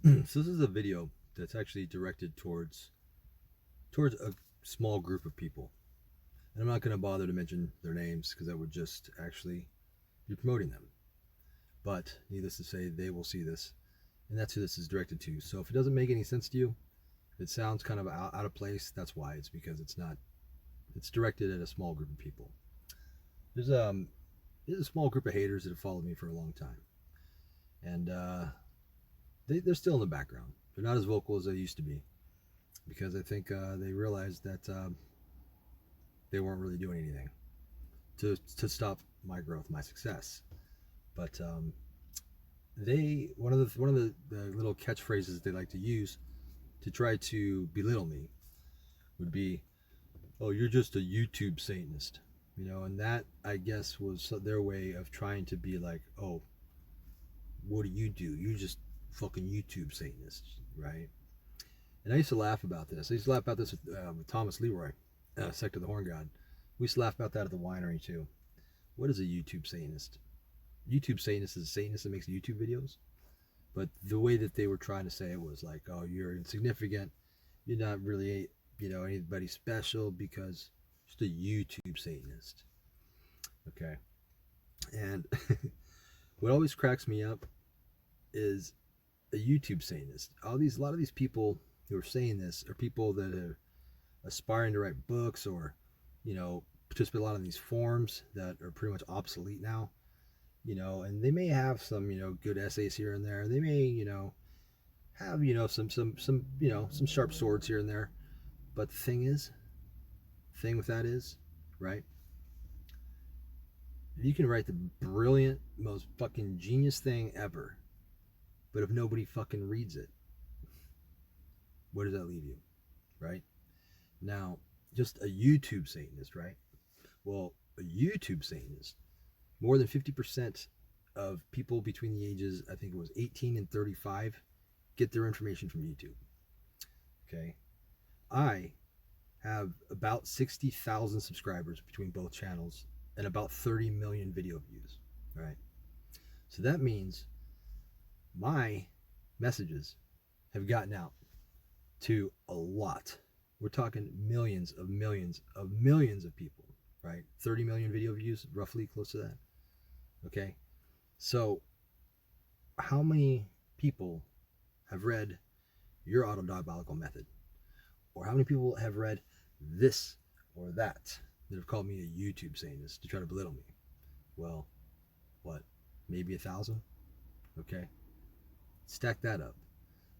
So this is a video that's actually directed towards a small group of people. And I'm not going to bother to mention their names because that would just actually be promoting them. But needless to say, they will see this, and that's who this is directed to. So if it doesn't make any sense to you, if it sounds kind of out of place, that's why. It's because it's not. It's directed at a small group of people. There's um there's a small group of haters that have followed me for a long time, and they're still in the background. They're not as vocal as they used to be because I think they realized that they weren't really doing anything to stop my growth, my success. But they one of the little catchphrases they like to use to try to belittle me would be, "Oh, you're just a YouTube Satanist," and that I guess was their way of trying to be like, "Oh, what do? You just fucking YouTube Satanist, right?" And I used to laugh about this. I used to laugh about this with Thomas Leroy, Sect of the Horn God. We used to laugh about that at the winery too. What is a YouTube Satanist? YouTube Satanist is a Satanist that makes YouTube videos. But the way that they were trying to say it was like, oh, you're insignificant. You're not really, anybody special because just a YouTube Satanist. Okay. And what always cracks me up is a YouTube Satanist. A lot of these people who are saying this are people that are aspiring to write books or, participate a lot in these forums that are pretty much obsolete now. And they may have some, good essays here and there. They may, have, some sharp swords here and there. But the thing with that is, right? You can write the brilliant, most fucking genius thing ever, but if nobody fucking reads it, where does that leave you, right? Now, just a YouTube Satanist, right? Well, a YouTube Satanist, more than 50% of people between the ages, I think it was 18 and 35, get their information from YouTube. Okay. I have about 60,000 subscribers between both channels and about 30 million video views. Right. So that means my messages have gotten out to a lot. We're talking millions of people, right? 30 million video views, roughly close to that. Okay. So, how many people have read your autodiabolical method? Or how many people have read this or that have called me a YouTube Satanist to try to belittle me? Well, what? Maybe 1,000? Okay. Stack that up.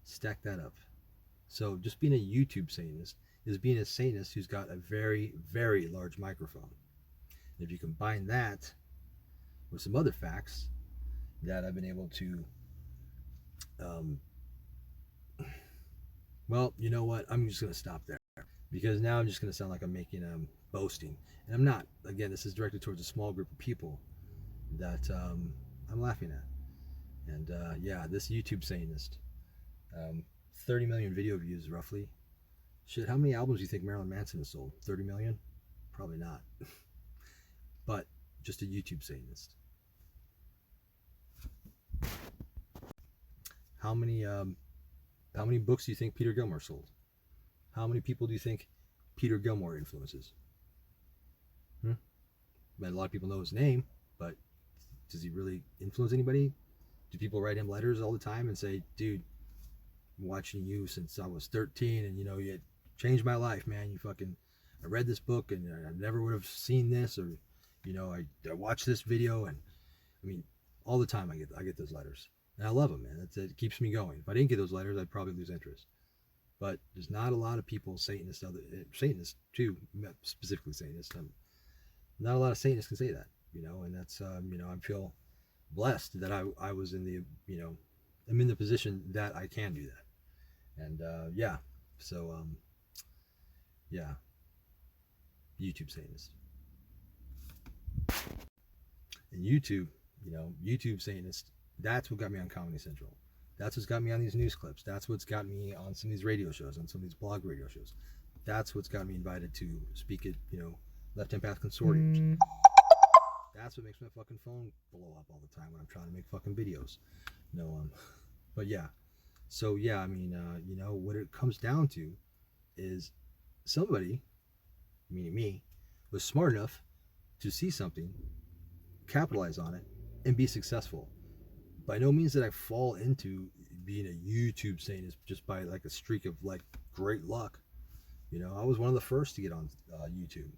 Stack that up. So, just being a YouTube Satanist is being a Satanist who's got a very, very large microphone. And if you combine that with some other facts that I've been able to, um, well, you know what? I'm just going to stop there because now I'm just going to sound like I'm making boasting, and I'm not. Again, this is directed towards a small group of people that I'm laughing at, and yeah, this YouTube Satanist, 30 million video views roughly. Shit, how many albums do you think Marilyn Manson has sold? 30 million? Probably not. But just a YouTube Satanist. How many books do you think Peter Gilmore sold? How many people do you think Peter Gilmore influences? Hmm? A lot of people know his name, but does he really influence anybody? Do people write him letters all the time and say, "Dude, I'm watching you since I was 13, and you changed my life, man. I read this book, and I never would have seen this, or I watched this video, and I mean, all the time I get those letters, and I love them, man. It keeps me going. If I didn't get those letters, I'd probably lose interest. But there's not a lot of people, Satanists too, specifically Satanists. Not a lot of Satanists can say that, and that's I feel blessed that I was in I'm in the position that I can do that, and yeah, so yeah, YouTube Satanist and YouTube Satanist. That's what got me on Comedy Central. That's what's got me on these news clips. That's what's got me on some of these radio shows, on some of these blog radio shows. That's what's got me invited to speak at, Left Hand Path Consortiums. That's what makes my fucking phone blow up all the time when I'm trying to make fucking videos. But yeah. So yeah, I mean, you know, what it comes down to is somebody, meaning me, was smart enough to see something, capitalize on it, and be successful. By no means did I fall into being a YouTube Satanist just by like a streak of like great luck. You know, I was one of the first to get on YouTube.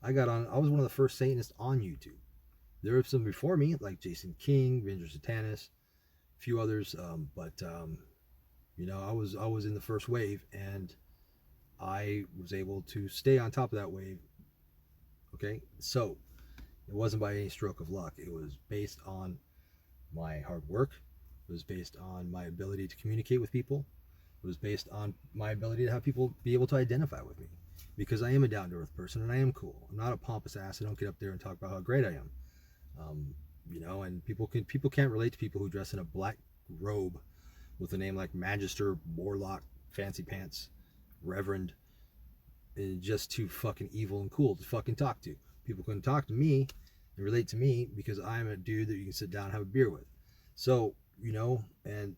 I got on. I was one of the first Satanists on YouTube. There were some before me, like Jason King, Ranger Satanis, a few others. But you know, I was in the first wave, and I was able to stay on top of that wave. Okay, so it wasn't by any stroke of luck. It was based on my hard work. It was based on my ability to communicate with people. It was based on my ability to have people be able to identify with me, because I am a down to earth person and I am cool. I'm not a pompous ass. I don't get up there and talk about how great I am. Um, you know, and people can't relate to people who dress in a black robe with a name like Magister, Warlock, Fancy Pants, Reverend, and just too fucking evil and cool to fucking talk to. People couldn't talk to me and relate to me because I'm a dude that you can sit down and have a beer with. So, you know, and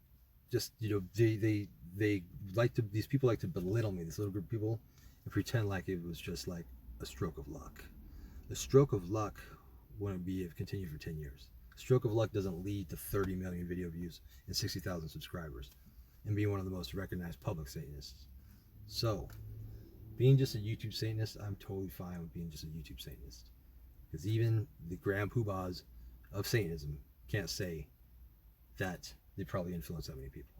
just, you know, they like to, these people like to belittle me, this little group of people, and pretend like it was just like a stroke of luck. The stroke of luck wouldn't be if it continued for 10 years. Stroke of luck doesn't lead to 30 million video views and 60,000 subscribers and being one of the most recognized public Satanists. So, being just a YouTube Satanist, I'm totally fine with being just a YouTube Satanist. Because even the grand poobahs of Satanism can't say that they probably influence that many people.